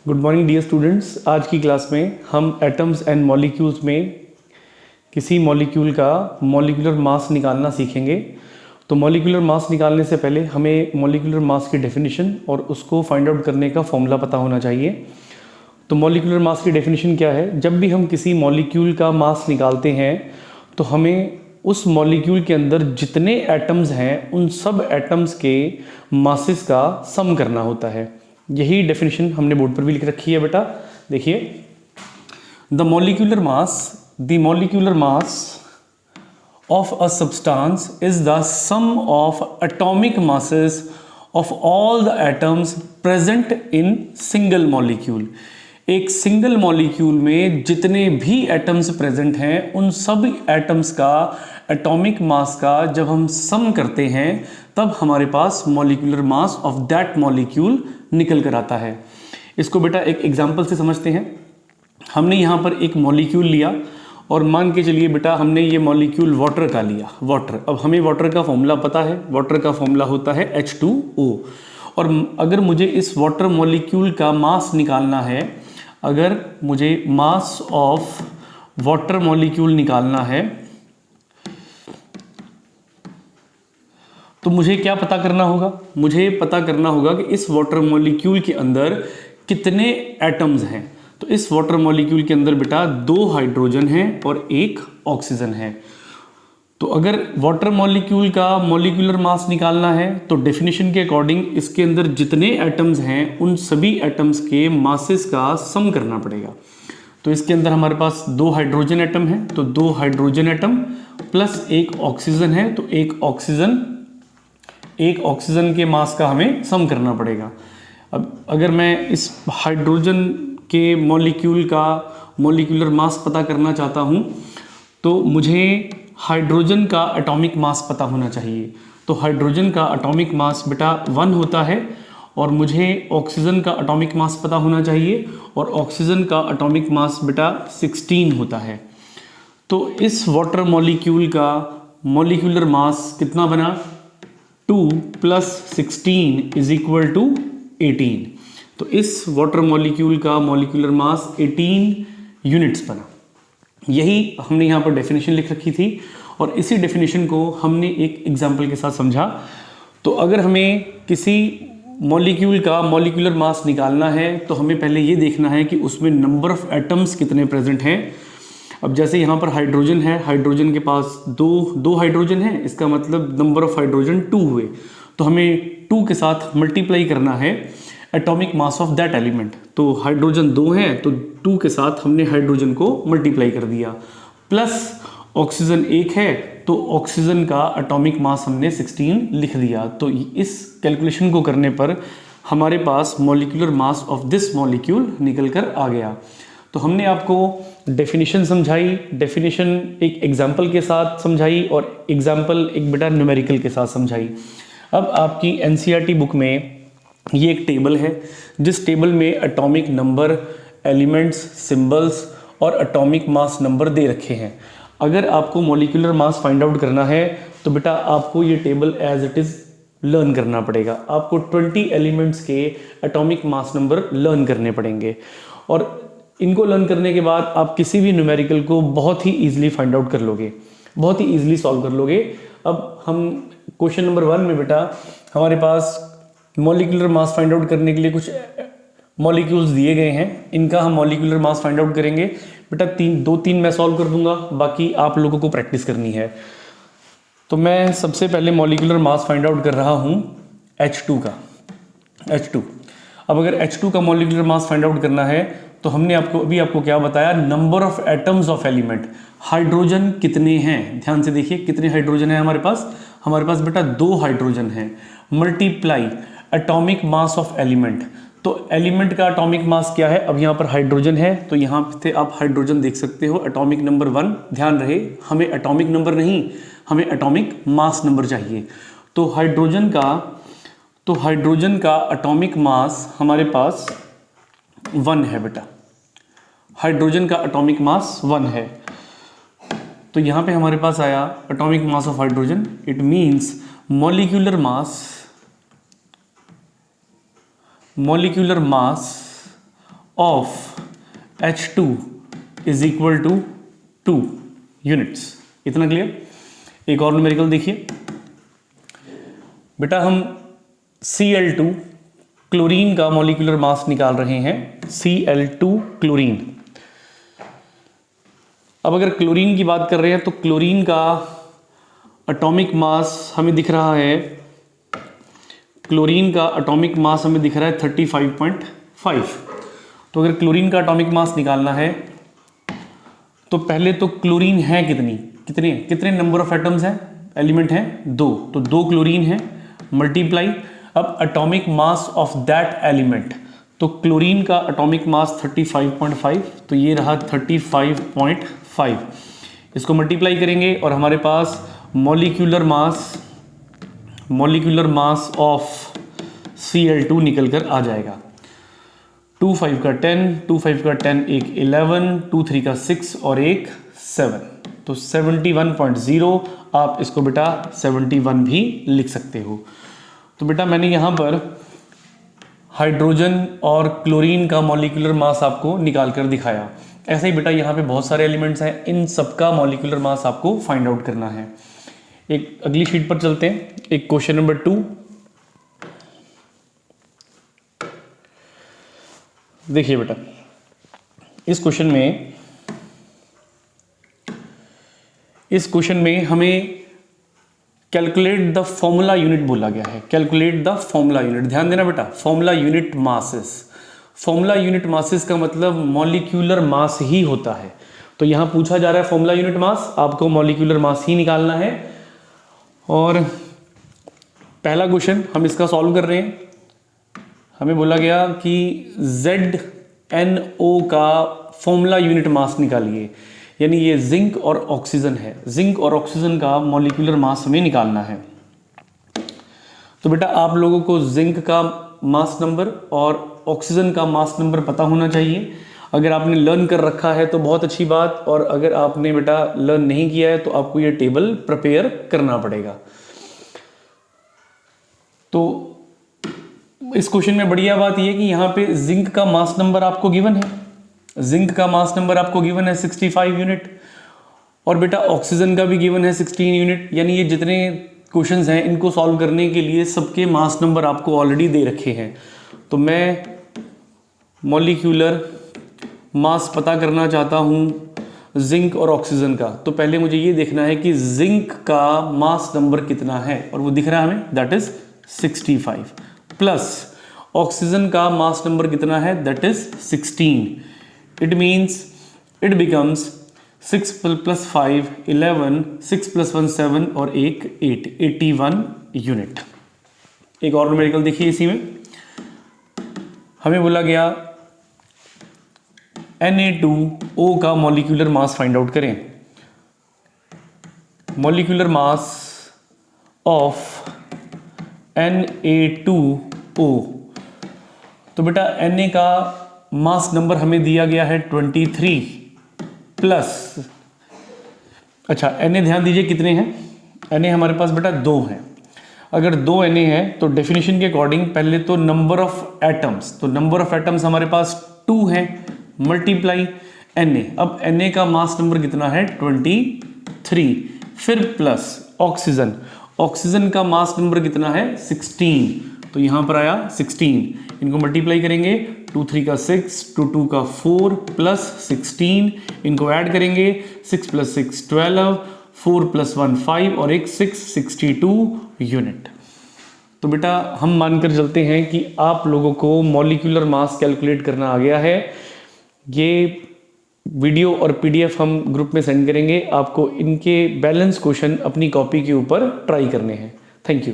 Good morning dear students. आज की class में हम एटम्स एंड मॉलिक्यूल्स में किसी मॉलिक्यूल का मॉलिक्यूलर मास निकालना सीखेंगे। तो मॉलिक्यूलर मास निकालने से पहले हमें मॉलिक्यूलर मास की डेफिनेशन और उसको फाइंड आउट करने का फॉर्मूला पता होना चाहिए। तो मॉलिक्यूलर मास की डेफिनेशन क्या है? जब भी हम किसी मॉलिक्यूल का मास निकालते हैं तो हमें उस मॉलिक्यूल के अंदर जितने एटम्स हैं उन सब एटम्स के मासेस का सम करना होता है। यही डेफिनेशन हमने बोर्ड पर भी लिख रखी है बेटा, देखिए। The molecular mass of a substance is the sum of atomic masses of all the atoms present in single molecule. एक सिंगल मॉलिक्यूल में जितने भी एटम्स प्रेजेंट हैं उन सब एटम्स का एटॉमिक मास का जब हम सम करते हैं तब हमारे पास molecular mass of that molecule निकल कर आता है। इसको बेटा एक एग्जांपल से समझते हैं। हमने यहाँ पर एक मॉलिक्यूल लिया और मान के चलिए बेटा हमने ये मॉलिक्यूल वाटर का लिया, वाटर। अब हमें वाटर का फॉर्मूला पता है, वाटर का फॉर्मूला होता है H2O। और अगर मुझे इस वाटर मॉलिक्यूल का मास निकालना है, अगर मुझे मास ऑफ वाटर मॉलिक्यूल निकालना है तो मुझे क्या पता करना होगा? मुझे पता करना होगा कि इस वाटर मॉलिक्यूल के अंदर कितने एटम्स हैं। तो इस वाटर मॉलिक्यूल के अंदर बेटा 2 हाइड्रोजन हैं और 1 ऑक्सीजन है। तो अगर वाटर मॉलिक्यूल का मॉलिक्यूलर मास निकालना है तो डेफिनेशन के अकॉर्डिंग इसके अंदर जितने एटम्स हैं उन सभी एटम्स के मासेस का सम करना पड़ेगा। तो इसके अंदर हमारे पास 2 हाइड्रोजन एटम है, तो 2 हाइड्रोजन एटम प्लस 1 ऑक्सीजन है, तो एक ऑक्सीजन के मास का हमें सम करना पड़ेगा। अब अगर मैं इस हाइड्रोजन के मॉलिक्यूल का मॉलिक्यूलर मास पता करना चाहता हूं तो मुझे हाइड्रोजन का एटॉमिक मास पता होना चाहिए। तो हाइड्रोजन का एटॉमिक मास बेटा 1 होता है और मुझे ऑक्सीजन का एटॉमिक मास पता होना चाहिए और ऑक्सीजन का एटॉमिक मास बेटा 16 होता है। तो इस वाटर मॉलिक्यूल का मॉलिक्यूलर मास कितना बना? 2 + 16 = 18। तो इस वाटर मॉलिक्यूल का मॉलिक्यूलर मास 18 यूनिट्स बना। यही हमने यहाँ पर डेफिनेशन लिख रखी थी और इसी डेफिनेशन को हमने एक एग्जाम्पल के साथ समझा। तो अगर हमें किसी मॉलिक्यूल का मॉलिक्यूलर मास निकालना है तो हमें पहले ये देखना है कि उसमें नंबर ऑफ एटम्स कितने प्रेजेंट हैं। अब जैसे यहाँ पर हाइड्रोजन है, हाइड्रोजन के पास दो हाइड्रोजन है, इसका मतलब नंबर ऑफ हाइड्रोजन 2 हुए। तो हमें 2 के साथ मल्टीप्लाई करना है atomic mass of that element. तो हाइड्रोजन 2 है तो 2 के साथ हमने हाइड्रोजन को मल्टीप्लाई कर दिया, प्लस ऑक्सीजन 1 है तो ऑक्सीजन का एटॉमिक मास हमने 16 लिख दिया। तो इस कैलकुलेशन को करने पर हमारे पास molecular mass of this molecule निकल कर आ गया। तो हमने आपको डेफिनेशन समझाई, डेफिनेशन एक एग्जाम्पल के साथ समझाई और एग्जाम्पल एक बेटा न्यूमेरिकल के साथ समझाई। अब आपकी एनसीईआरटी बुक में ये एक टेबल है जिस टेबल में एटॉमिक नंबर, एलिमेंट्स, सिंबल्स और एटॉमिक मास नंबर दे रखे हैं। अगर आपको मॉलिक्यूलर मास फाइंड आउट करना है तो बेटा आपको ये table as it is learn करना पड़ेगा। आपको 20 एलिमेंट्स के एटॉमिक मास नंबर लर्न करने पड़ेंगे और इनको लर्न करने के बाद आप किसी भी न्यूमेरिकल को बहुत ही ईजिली फाइंड आउट कर लोगे, बहुत ही ईजिली सॉल्व कर लोगे। अब हम क्वेश्चन नंबर 1 में बेटा हमारे पास मॉलिक्यूलर मास फाइंड आउट करने के लिए कुछ मॉलिक्यूल्स दिए गए हैं, इनका हम मॉलिक्यूलर मास फाइंड आउट करेंगे। बेटा 2-3 मैं सॉल्व कर दूंगा, बाकी आप लोगों को प्रैक्टिस करनी है। तो मैं सबसे पहले मॉलिक्यूलर मास फाइंड आउट कर रहा हूँ H2 का, H2। अब अगर H2 का मॉलिक्यूलर मास फाइंड आउट करना है तो हमने आपको क्या बताया? Number of atoms of element. Hydrogen कितने हैं? ध्यान से देखिए कितने हाइड्रोजन है हमारे पास बेटा 2 हाइड्रोजन हैं, multiply atomic mass of element. तो एलिमेंट का एटॉमिक मास क्या है? अब यहाँ पर हाइड्रोजन है तो यहाँ पे आप हाइड्रोजन देख सकते हो, एटॉमिक नंबर 1। ध्यान रहे हमें एटॉमिक नंबर नहीं, हमें एटॉमिक मास नंबर चाहिए। तो हाइड्रोजन का एटॉमिक मास हमारे पास 1 है बेटा, हाइड्रोजन का एटॉमिक मास 1 है। तो यहाँ पे हमारे पास आया atomic mass of hydrogen. It means molecular mass of H2 is equal to 2 units. इतना क्लियर। एक और न्यूमेरिकल देखिए बेटा, हम Cl2 क्लोरीन का मॉलिक्यूलर मास निकाल रहे हैं। Cl2 chlorine. अब अगर क्लोरीन की बात कर रहे हैं तो क्लोरीन का एटॉमिक मास हमें दिख रहा है, क्लोरीन का एटॉमिक मास हमें दिख रहा है 35.5। तो अगर क्लोरीन का एटॉमिक मास निकालना है तो पहले तो क्लोरीन है कितने नंबर ऑफ एटम्स हैं, एलिमेंट हैं 2, तो 2 क्लोरीन है मल्टीप्लाई। अब atomic mass of that element, तो क्लोरीन का एटॉमिक मास 35.5, तो ये रहा 35.5। इसको मल्टीप्लाई करेंगे और हमारे पास मॉलिक्यूलर मास ऑफ Cl2 निकल कर आ जाएगा। 2 5 का 10, 2 5 का 10, एक 11, 2 3 का 6 और एक 7, तो 71.0। आप इसको बेटा 71 भी लिख सकते हो। तो बेटा मैंने यहाँ पर हाइड्रोजन और क्लोरीन का मॉलिक्यूलर मास आपको निकाल कर दिखाया। ऐसे ही बेटा यहाँ पे बहुत सारे एलिमेंट्स हैं, इन सबका मॉलिक्यूलर मास आपको फाइंड आउट करना है। एक अगली शीट पर चलते हैं। एक क्वेश्चन नंबर 2 देखिए बेटा, इस क्वेश्चन में हमें कैलकुलेट द फॉर्मूला यूनिट बोला गया है। कैलकुलेट द फॉर्मूला यूनिट, ध्यान देना बेटा, formula unit masses. Formula unit masses का मतलब मॉलिक्यूलर मास ही होता है। तो यहां पूछा जा रहा है फॉर्मूला यूनिट मास, आपको मॉलिक्यूलर मास ही निकालना है। और पहला क्वेश्चन हम इसका सॉल्व कर रहे हैं। हमें बोला गया कि ZnO का फॉर्मूला यूनिट मास निकालिए, यानी ये जिंक और ऑक्सीजन है। जिंक और ऑक्सीजन का मॉलिक्यूलर मास हमें निकालना है। तो बेटा आप लोगों को जिंक का मास नंबर और ऑक्सीजन का मास नंबर पता होना चाहिए। अगर आपने लर्न कर रखा है तो बहुत अच्छी बात, और अगर आपने बेटा लर्न नहीं किया है तो आपको ये टेबल प्रिपेयर करना पड़ेगा। तो इस क्वेश्चन में बढ़िया बात यह कि यहाँ पे जिंक का मास नंबर आपको गिवन है। जिंक का मास नंबर आपको गिवन है 65 यूनिट, और बेटा ऑक्सीजन का भी गिवन है 16 यूनिट। यानी ये जितने क्वेश्चंस हैं इनको सॉल्व करने के लिए सबके मास नंबर आपको ऑलरेडी दे रखे हैं। तो मैं मॉलिक्यूलर मास पता करना चाहता हूँ जिंक और ऑक्सीजन का, तो पहले मुझे ये देखना है कि जिंक का मास नंबर कितना है, और वो दिख रहा है हमें, दैट इज 65, प्लस ऑक्सीजन का मास नंबर कितना है, that is 16। It means it becomes 6 plus 5 11, 6 plus 1 7 और एक 8, 81 यूनिट। एक और न्यूमेरिकल देखिए, इसी में हमें बोला गया Na2O का मॉलिक्यूलर मास फाइंड आउट करें। मॉलिक्यूलर मास ऑफ Na2O, तो बेटा Na का मास नंबर हमें दिया गया है 23 प्लस, अच्छा Na ध्यान दीजिए कितने हैं, Na हमारे पास बेटा 2 हैं। अगर 2 Na है तो डेफिनेशन के अकॉर्डिंग पहले तो नंबर ऑफ एटम्स, तो नंबर ऑफ एटम्स हमारे पास 2 हैं, मल्टीप्लाई Na। अब Na का मास नंबर कितना है 23, फिर प्लस ऑक्सीजन, ऑक्सीजन का मास नंबर कितना है 16, तो यहां पर आया 16। इनको मल्टीप्लाई करेंगे, 2 3 का 6, 2 2 का 4 प्लस 16, इनको ऐड करेंगे, 6 प्लस 6 12, 4 प्लस 1 5 और एक 6, 62 यूनिट। तो बेटा हम मानकर चलते हैं कि आप लोगों को मॉलिक्यूलर मास कैलकुलेट करना आ गया है। ये वीडियो और PDF हम ग्रुप में सेंड करेंगे, आपको इनके बैलेंस क्वेश्चन अपनी कॉपी के ऊपर ट्राई करने हैं। Thank you.